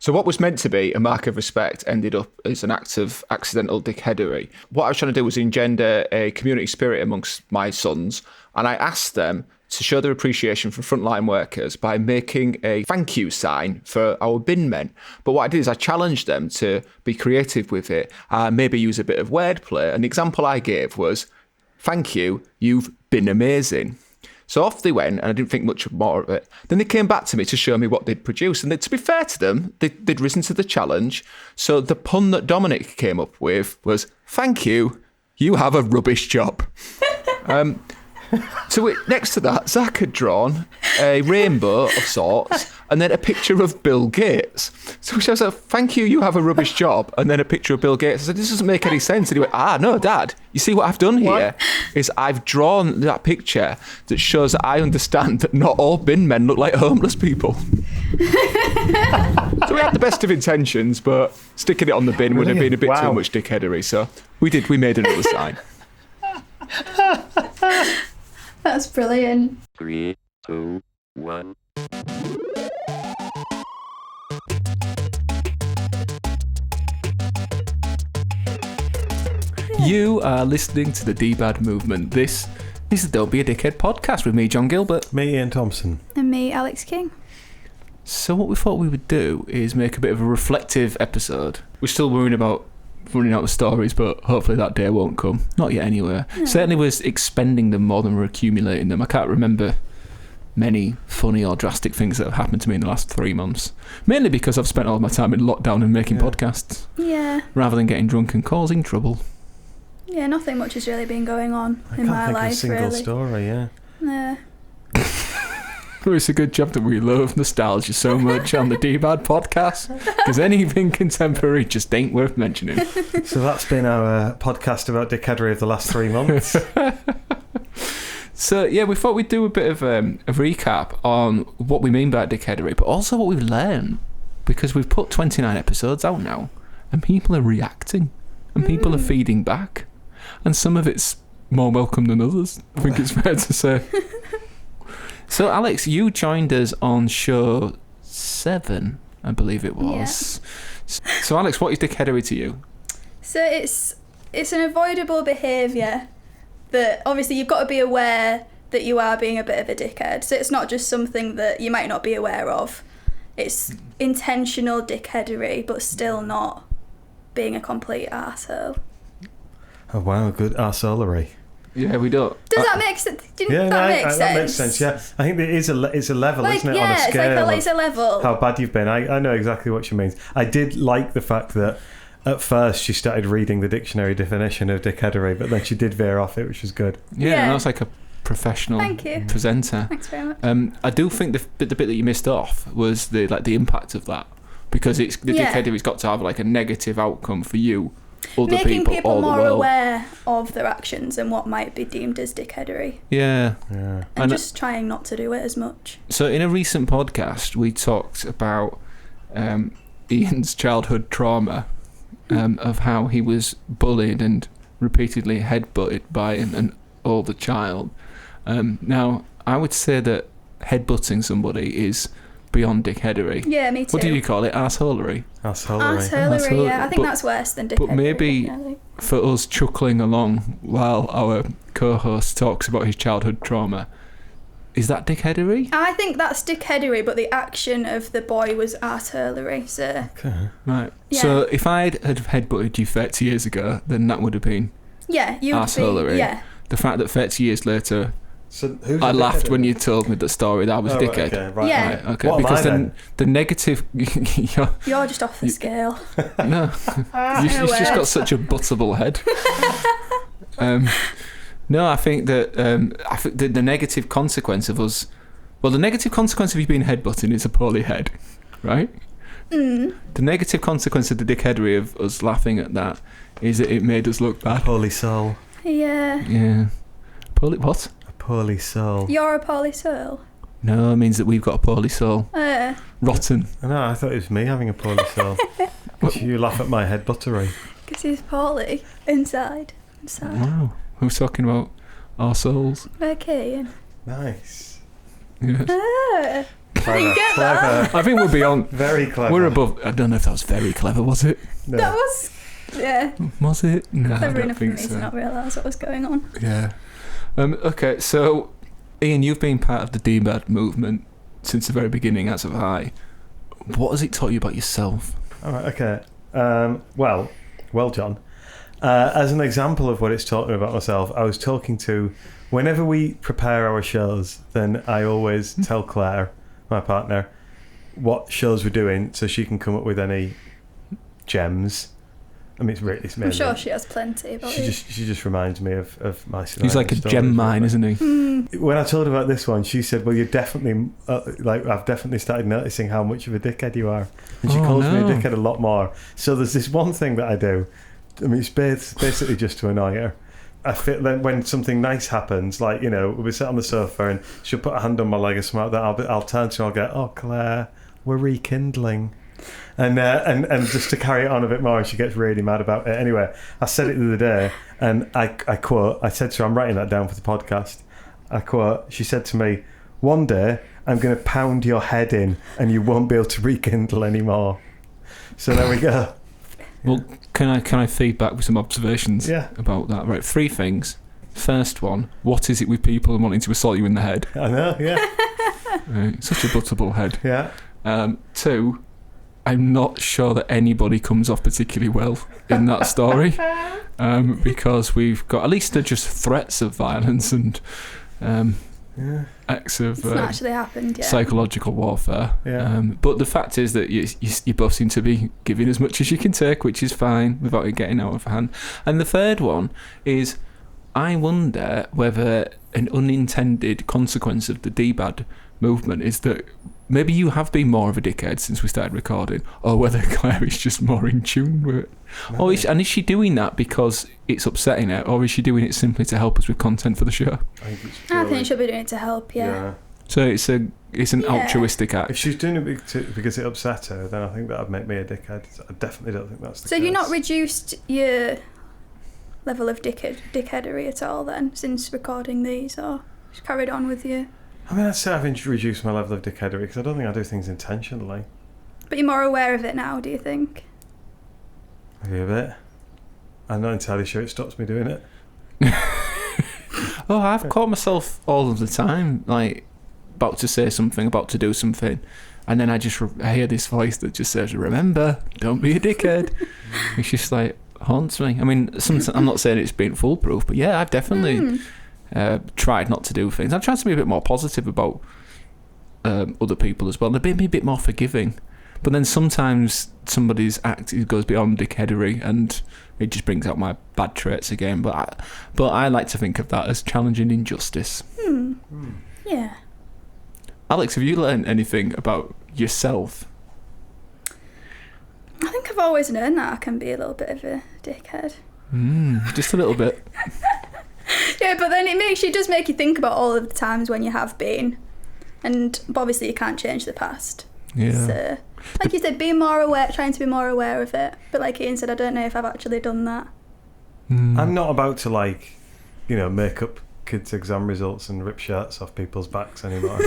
So what was meant to be a mark of respect ended up as an act of accidental dickheadery. What I was trying to do was engender a community spirit amongst my sons, and I asked them to show their appreciation for frontline workers by making a thank you sign for our bin men. But what I did is I challenged them to be creative with it, maybe use a bit of wordplay. An example I gave was, thank you, you've been amazing. So off they went, and I didn't think much more of it. Then they came back to me to show me what they'd produced. And to be fair to them, they'd risen to the challenge. So the pun that Dominic came up with was, thank you, you have a rubbish job. So next to that, Zach had drawn a rainbow of sorts and then a picture of Bill Gates. So she was like, thank you, you have a rubbish job. And then a picture of Bill Gates. I said, this doesn't make any sense. And he went, no, Dad, you see what I've done here? Is I've drawn that picture that shows that I understand that not all bin men look like homeless people. So we had the best of intentions, but sticking it on the bin would have been a bit too much dickheadery. So we made another sign. That's brilliant. 3, 2, 1. You are listening to the DBAD Movement. This is the Don't Be a Dickhead podcast with me, John Gilbert. Me, Ian Thompson. And me, Alex King. So what we thought we would do is make a bit of a reflective episode. We're still worrying about running out of stories, but hopefully that day won't come. Not yet anyway. No. Certainly we're expending them more than we're accumulating them. I can't remember many funny or drastic things that have happened to me in the last 3 months. Mainly because I've spent all my time in lockdown and making podcasts. Yeah. Rather than getting drunk and causing trouble. Yeah, nothing much has really been going on in my life, really. I can't think of a single story, yeah. Yeah. Well, it's a good job that we love nostalgia so much on the DBAD podcast, because anything contemporary just ain't worth mentioning. So that's been our podcast about dickheadery of the last 3 months. So yeah, we thought we'd do a bit of a recap on what we mean by dickheadery, but also what we've learned, because we've put 29 episodes out now, and people are reacting, and people are feeding back, and some of it's more welcome than others, I think it's fair to say. So, Alex, you joined us on show 7, I believe it was. Yeah. So, Alex, what is dickheadery to you? So, it's an avoidable behaviour that obviously you've got to be aware that you are being a bit of a dickhead. So, it's not just something that you might not be aware of. It's intentional dickheadery, but still not being a complete arsehole. Oh, wow, good arseholery. Yeah, we don't. Does that make sense? That makes sense. Yeah, I think there is it's a level, like, isn't it? On a scale, it's a level. How bad you've been. I know exactly what she means. I did like the fact that at first she started reading the dictionary definition of dickheadery, but then she did veer off it, which was good. Yeah, and that's like a professional presenter. Thanks very much. I do think the bit that you missed off was the impact of that, because dickheadery's got to have like a negative outcome for you. Making people more aware of their actions and what might be deemed as dickheadery. Yeah. And just trying not to do it as much. So in a recent podcast, we talked about Ian's childhood trauma, of how he was bullied and repeatedly headbutted by an older child. Now, I would say that headbutting somebody is beyond dickheadery. Yeah, me too. What did you call it? Arseholery? Arseholery, yeah. I think that's worse than dickheadery. But maybe for us chuckling along while our co-host talks about his childhood trauma, is that dickheadery? I think that's dickheadery, but the action of the boy was arseholery, so... Okay. Right. Yeah. So if I'd headbutted you 30 years ago, then that would have been arseholery. Yeah. The fact that 30 years later... So I laughed when you told me the story that I was a dickhead. Okay, right. Yeah. Right, okay. Because then the negative... You're just off the scale. No. You've just got such a buttable head. No, I think that the negative consequence of us... Well, the negative consequence of you being headbutting is a poorly head, right? The negative consequence of the dickheadery of us laughing at that is that it made us look bad. Poorly soul. Yeah. Yeah. Poorly what? Poorly soul. You're a poorly soul? No, it means that we've got a poorly soul. Rotten. No, I thought it was me having a poorly soul. You laugh at my headbuttery. Because he's poorly inside. Wow. Who's talking about our souls? Okay. Nice. Yes. didn't get that. I think we're beyond. Very clever. We're above. I don't know if that was very clever, was it? No. That was, yeah, Was it? No, I clever don't enough for think me so. to not realise what was going on. Yeah. Okay, so Ian, you've been part of the DBAD movement since the very beginning, as have I. What has it taught you about yourself? All right, okay. Well, John. As an example of what it's taught me about myself, I was talking to... Whenever we prepare our shows, then I always tell Claire, my partner, what shows we're doing so she can come up with any gems. I mean, it's I'm mainly... sure she has plenty. But She just reminds me of my... He's like a gem mine, isn't he? When I told her about this one, she said, "Well, you're definitely I've definitely started noticing how much of a dickhead you are," and she calls me a dickhead a lot more. So there's this one thing that I do. I mean, it's basically just to annoy her. I feel that when something nice happens, like, you know, we'll sit on the sofa and she'll put a hand on my leg or something like that. I'll turn to her and I'll go, "Oh, Claire, we're rekindling." And just to carry it on a bit more, and she gets really mad about it. Anyway, I said it the other day, and I quote, I said to her, I'm writing that down for the podcast. I quote, she said to me, "One day I'm going to pound your head in and you won't be able to rekindle anymore." So there we go. Well, can I feedback with some observations about that? Right, 3 things. First one, what is it with people wanting to assault you in the head? I know, yeah. Right, such a buttable head. Yeah. 2, I'm not sure that anybody comes off particularly well in that story, because we've got at least just threats of violence and acts of It's not actually happened yet. psychological warfare. Yeah. But the fact is that you both seem to be giving as much as you can take, which is fine without it getting out of hand. And the third one is, I wonder whether an unintended consequence of the DBAD movement is that maybe you have been more of a dickhead since we started recording, or whether Claire is just more in tune with it. Or is she doing that because it's upsetting her, or is she doing it simply to help us with content for the show? I think she'll be doing it to help, yeah. So it's an altruistic act. If she's doing it because it upset her, then I think that would make me a dickhead. I definitely don't think that's the case. So you've not reduced your level of dickheadery at all then, since recording these, or just carried on with you? I mean, I'd say I've reduced my level of dickheadery because I don't think I do things intentionally. But you're more aware of it now, do you think? Maybe a bit. I'm not entirely sure it stops me doing it. Oh, I've caught myself all of the time, like, about to say something, about to do something, and then I hear this voice that just says, "Remember, don't be a dickhead." It's just like, haunts me. I mean, I'm not saying it's been foolproof, but yeah, I've definitely tried not to do things. I've tried to be a bit more positive about other people as well. They've been a bit more forgiving. But then sometimes somebody's act goes beyond dickheadery and it just brings out my bad traits again. But I like to think of that as challenging injustice. Yeah. Alex, have you learned anything about yourself? I think I've always known that I can be a little bit of a dickhead. Just a little bit. Yeah, but then it does make you think about all of the times when you have been. But obviously you can't change the past. Yeah. So, like you said, trying to be more aware of it. But like Ian said, I don't know if I've actually done that. I'm not about to, make up kids' exam results and rip shirts off people's backs anymore.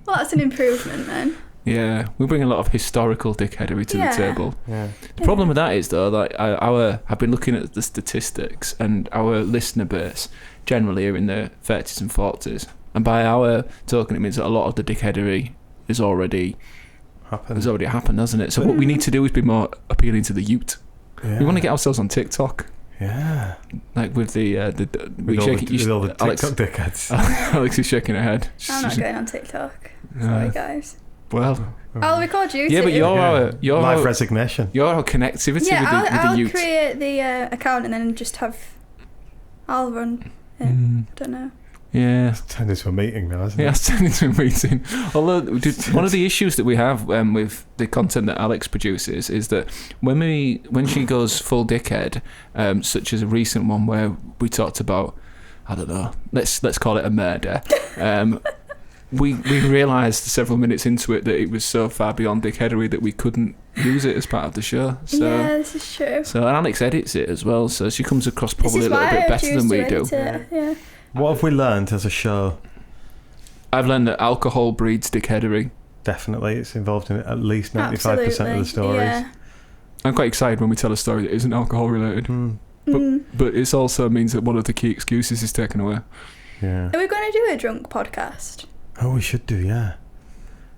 Well, that's an improvement then. Yeah, we bring a lot of historical dickheadery to the table. Yeah. The problem with that is, though, like I've been looking at the statistics, and our listener base generally are in their 30s and 40s. And by our token, it means that a lot of the dickheadery has already happened, hasn't it? So what we need to do is be more appealing to the youth. Yeah. We want to get ourselves on TikTok. Yeah. Like with with all the Alex, TikTok dickheads. Alex is shaking her head. I'm not going on TikTok. Sorry, guys. Well, I'll record you. yeah, but you're live resignation. You're our connectivity with the I'll youth. create the account and then just I'll run it. I don't know. Yeah. It's turned into a meeting now, hasn't it? Yeah, it's turned into a meeting. Although, one of the issues that we have with the content that Alex produces is that when she goes full dickhead, such as a recent one where we talked about, I don't know, let's call it a murder, we realised several minutes into it that it was so far beyond dickheadery that we couldn't use it as part of the show. So, yeah, this is true. So Alex edits it as well, so she comes across probably a little bit better than we do. Yeah. What have we learned as a show? I've learned that alcohol breeds dickheadery. Definitely, it's involved in at least 95% of Absolutely, the stories. yeah. I'm quite excited when we tell a story that isn't alcohol related. But it also means that one of the key excuses is taken away. Yeah. Are we going to do a drunk podcast? Oh, we should do, yeah.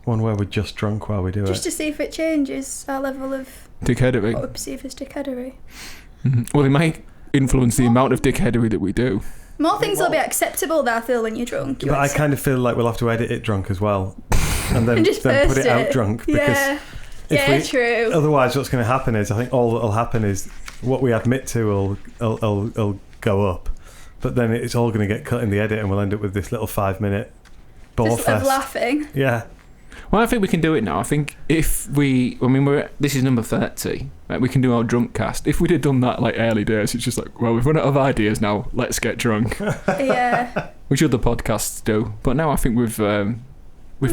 One where we're just drunk while we do Just it. to see if it changes our level of Dickheadery. what we perceive as dickheadery. Well, it might influence the amount of dickheadery that we do. More things will be acceptable that I feel when you're drunk. But I kind of feel like we'll have to edit it drunk as well. And then, And just then put burst it out drunk. Because yeah, true. otherwise what's going to happen is, I think all that'll happen is what we admit to will go up. But then it's all going to get cut in the edit and we'll end up with this little 5-minute bore Just fest. of laughing. Yeah. Well, I think we can do it now. I think if this is number 30, right, we can do our drunk cast. If we'd have done that like early days, it's just like, well, we've run out of ideas now, let's get drunk. Yeah. Which other podcasts do. But now I think we're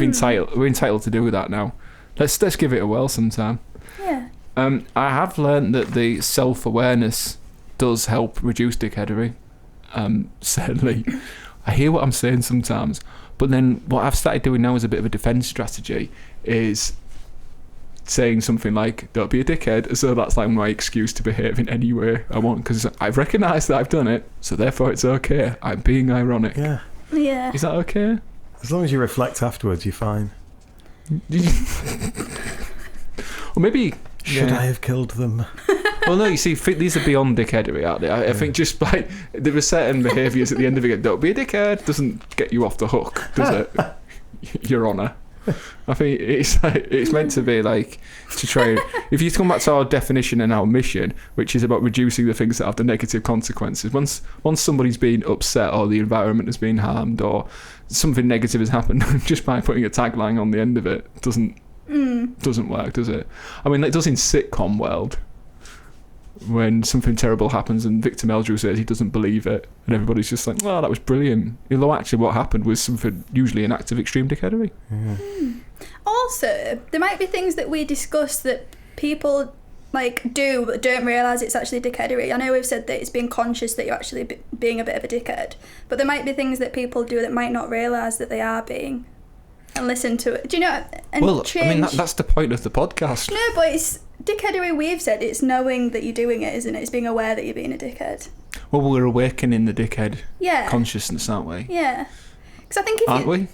entitled to do that now. Let's give it a whirl sometime. Yeah. I have learned that the self-awareness does help reduce dickheadery. Certainly. I hear what I'm saying sometimes, but then what I've started doing now as a bit of a defence strategy is saying something like, don't be a dickhead, so that's like my excuse to behave in any way I want, because I've recognised that I've done it, so therefore it's okay. I'm being ironic. Yeah. Yeah. Is that okay? As long as you reflect afterwards, you're fine. Or maybe... Should I have killed them? Well, no, you see, these are beyond dickheadery, aren't they? I think just by... There are certain behaviours at the end of it, don't be a dickhead, doesn't get you off the hook, does it? Your Honour. I think it's meant to be like, to try... If you come back to our definition and our mission, which is about reducing the things that have the negative consequences, once somebody's been upset or the environment has been harmed or something negative has happened, just by putting a tagline on the end of it doesn't work, does it? I mean, it does in sitcom world, when something terrible happens and Victor Meldrew says he doesn't believe it and everybody's just like, well, that was brilliant, although actually what happened was something, usually an act of extreme dickheadery. Also, there might be things that we discuss that people like do but don't realise it's actually dickheadery. I know we've said that it's being conscious that you're actually being a bit of a dickhead, but there might be things that people do that might not realise that they are being, and listen to it. Do you know? And change. I mean, that's the point of the podcast. No, but it's dickheadery. We've said it's knowing that you're doing it, isn't it? It's being aware that you're being a dickhead. Well, we're awakening the dickhead Yeah. consciousness, aren't we? Yeah. Because I think if Aren't we?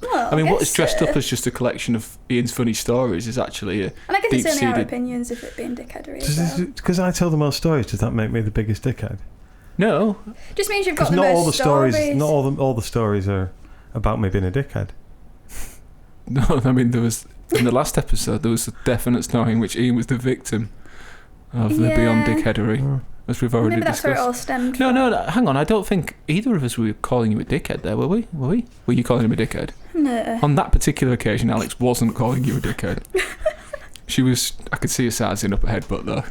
Well, I mean, what is guess dressed so. up as just a collection of Ian's funny stories is actually a And I guess it's only our deep-seated... opinions of it being dickheadery as well. Because I tell the most stories, does that make me the biggest dickhead? No. Just means you've got Because the not most all the stories, not all the stories are about me being a dickhead. No, I mean, there was... In the last episode, there was a definite story in which Ian was the victim of the beyond dickheadery, as we've already Maybe that's where it all discussed. stemmed No, from. no, hang on. I don't think either of us were calling you a dickhead there, were we? Were you calling him a dickhead? No. On that particular occasion, Alex wasn't calling you a dickhead. She was... I could see her sizing up her headbutt, though.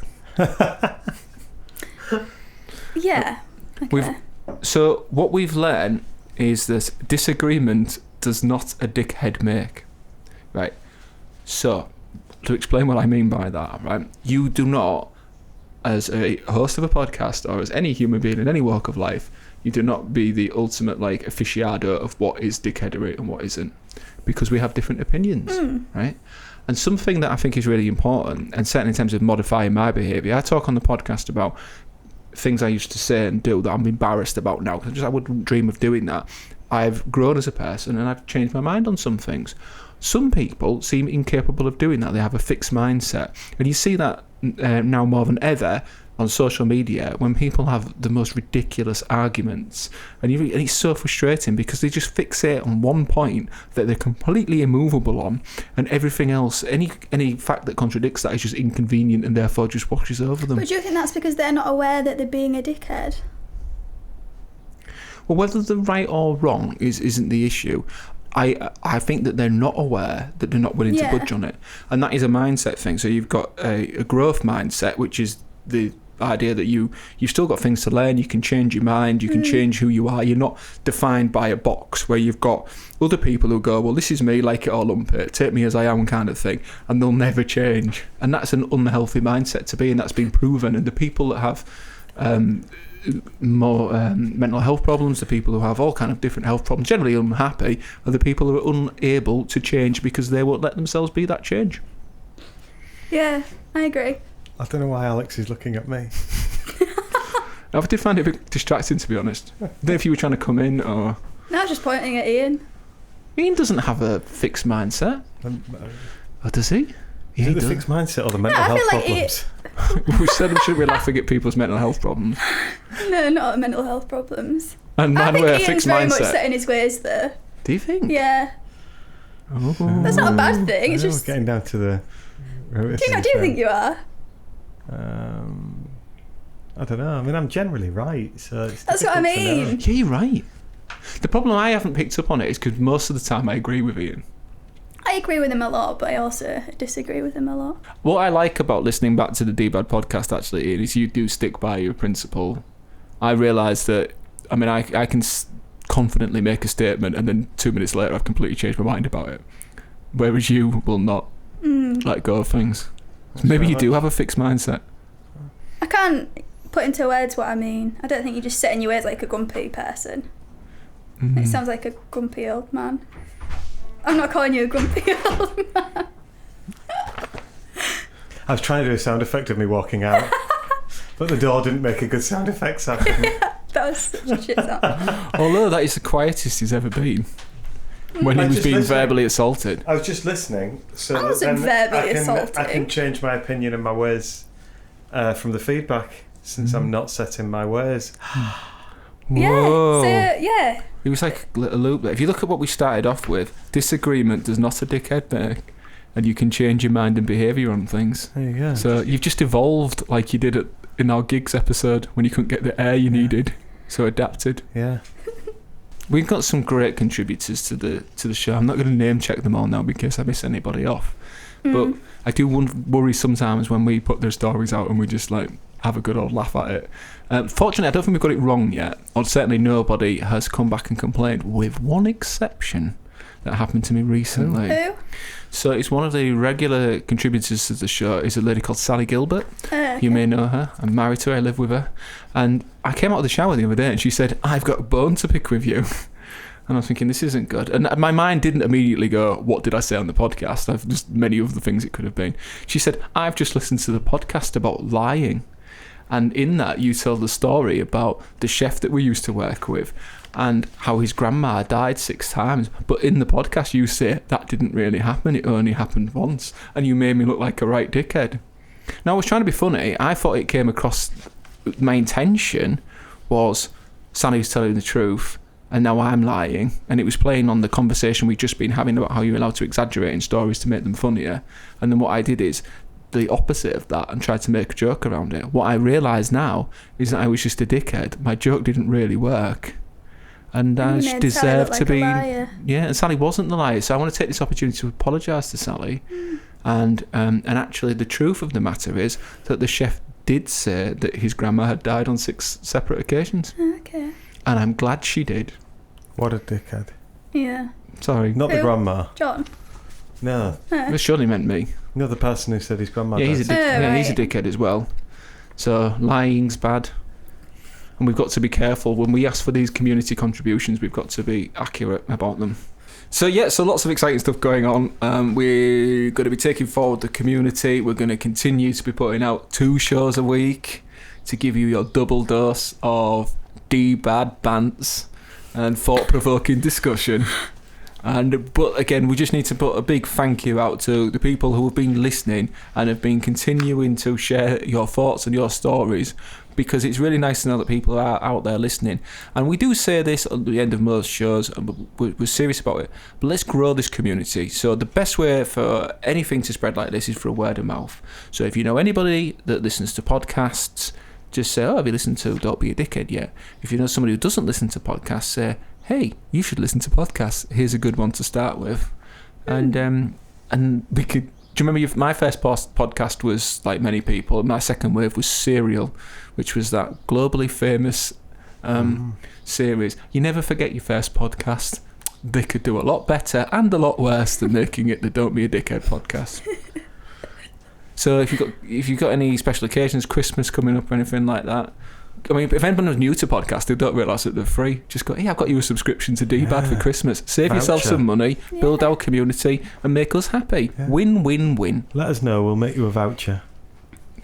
Yeah. Okay. So what we've learned is that disagreement does not a dickhead make. Right. So, to explain what I mean by that, right, you do not, as a host of a podcast or as any human being in any walk of life, you do not be the ultimate like aficionado of what is dickheadery and what isn't, because we have different opinions, right? And something that I think is really important, and certainly in terms of modifying my behaviour, I talk on the podcast about things I used to say and do that I'm embarrassed about now, because I wouldn't dream of doing that. I've grown as a person and I've changed my mind on some things. Some people seem incapable of doing that. They have a fixed mindset. And you see that now more than ever on social media when people have the most ridiculous arguments. And it's so frustrating because they just fixate on one point that they're completely immovable on, and everything else, any fact that contradicts that is just inconvenient and therefore just washes over them. But do you think that's because they're not aware that they're being a dickhead? Well, whether they're right or wrong isn't the issue. I think that they're not aware, that they're not willing to budge on it. And that is a mindset thing. So you've got a growth mindset, which is the idea that you've still got things to learn, you can change your mind, you can change who you are. You're not defined by a box where you've got other people who go, well, this is me, like it or lump it, take me as I am kind of thing, and they'll never change. And that's an unhealthy mindset to be, and that's been proven. And the people that have more mental health problems, the people who have all kind of different health problems, generally unhappy, are the people who are unable to change because they won't let themselves be that change. Yeah, I agree. I don't know why Alex is looking at me. I did find it a bit distracting, to be honest. I don't know if you were trying to come in or... No, I was just pointing at Ian. Ian doesn't have a fixed mindset. Or does he? Is it the fixed mindset or the mental health problems? We said shouldn't be laughing at people's mental health problems. No, not mental health problems. And I man think with a Ian's fixed very much mindset. set in his ways there. Do you think? Yeah. Oh. That's not a bad thing. It's just... We're getting down to the... Do you think you are? I don't know. I mean, I'm generally right, so it's That's what I difficult to know. mean. Yeah, you're right. The problem I haven't picked up on it is because most of the time I agree with Ian. I agree with him a lot, but I also disagree with him a lot. What I like about listening back to the DBAD podcast, actually, Ian, is you do stick by your principle. I realise that, I mean, I can confidently make a statement and then 2 minutes later I've completely changed my mind about it. Whereas you will not let go of things. Maybe you do have a fixed mindset. I can't put into words what I mean. I don't think you just set in your ways like a grumpy person. It sounds like a grumpy old man. I'm not calling you a grumpy old man. I was trying to do a sound effect of me walking out, but the door didn't make a good sound effect sound. That was such a shit sound. Although that is the quietest he's ever been. When he was being verbally assaulted. I was just listening. So I wasn't verbally assaulting. I can change my opinion and my ways from the feedback since I'm not set in my ways. Whoa. Yeah, so, yeah. It was like a little loop there. If you look at what we started off with, disagreement does not a dickhead make. And you can change your mind and behaviour on things. There you go. So you've just evolved like you did in our gigs episode when you couldn't get the air you needed. So adapted. Yeah. We've got some great contributors to the show. I'm not going to name check them all now in case I miss anybody off. But I do worry sometimes when we put their stories out and we just like have a good old laugh at it. Fortunately, I don't think we've got it wrong yet. Or certainly nobody has come back and complained, with one exception that happened to me recently. Who? So it's one of the regular contributors to the show is a lady called Sally Gilbert. Okay. You may know her. I'm married to her. I live with her. And I came out of the shower the other day and she said, I've got a bone to pick with you. And I was thinking, this isn't good. And my mind didn't immediately go, what did I say on the podcast? I've just many other things it could have been. She said, I've just listened to the podcast about lying. And in that, you tell the story about the chef that we used to work with and how his grandma died 6 times. But in the podcast, you say that didn't really happen. It only happened once. And you made me look like a right dickhead. Now, I was trying to be funny. I thought it came across... My intention was Sally was telling the truth and now I'm lying. And it was playing on the conversation we'd just been having about how you're allowed to exaggerate in stories to make them funnier. And then what I did is the opposite of that and tried to make a joke around it. What I realise now is that I was just a dickhead. My joke didn't really work. And I just deserved to be... Yeah, and Sally wasn't the liar. So I want to take this opportunity to apologise to Sally. And actually the truth of the matter is that the chef did say that his grandma had died on 6 separate occasions. Okay. And I'm glad she did. What a dickhead. Yeah. Sorry. Not the Who? grandma. John. No. It surely meant me. The person who said his grandma Yeah, died. he's a Right. dickhead as well. So lying's bad. And we've got to be careful. When we ask for these community contributions, we've got to be accurate about them. So lots of exciting stuff going on. We're going to be taking forward the community. We're going to continue to be putting out 2 shows a week to give you your double dose of DBAD bants and thought-provoking discussion. But again, we just need to put a big thank you out to the people who have been listening and have been continuing to share your thoughts and your stories, because it's really nice to know that people are out there listening. And we do say this at the end of most shows, and we're serious about it, but let's grow this community. So the best way for anything to spread like this is for a word of mouth. So if you know anybody that listens to podcasts, just say, have you listened to Don't Be a Dickhead yet? If you know somebody who doesn't listen to podcasts, say, hey, you should listen to podcasts. Here's a good one to start with. And we could... Do you remember my first podcast was, like many people, my second wave was Serial, which was that globally famous series. You never forget your first podcast. They could do a lot better and a lot worse than making it the Don't Be a Dickhead podcast. So if you've got any special occasions, Christmas coming up or anything like that, I mean, if anyone's new to podcasts, they don't realise that they're free. Just go, hey, I've got you a subscription to DBAD for Christmas. Save yourself some money, build our community, and make us happy. Yeah. Win, win, win. Let us know. We'll make you a voucher.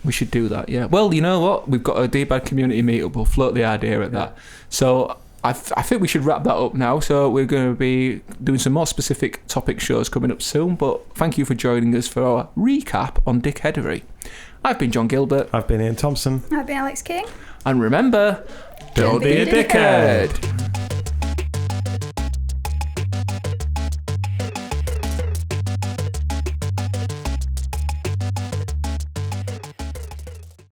We should do that, yeah. Well, you know what? We've got a DBAD community meetup. We'll float the idea at that. So I think we should wrap that up now. So we're going to be doing some more specific topic shows coming up soon. But thank you for joining us for our recap on dickheadery. I've been John Gilbert. I've been Ian Thompson. I've been Alex King. And remember, don't be a dickhead.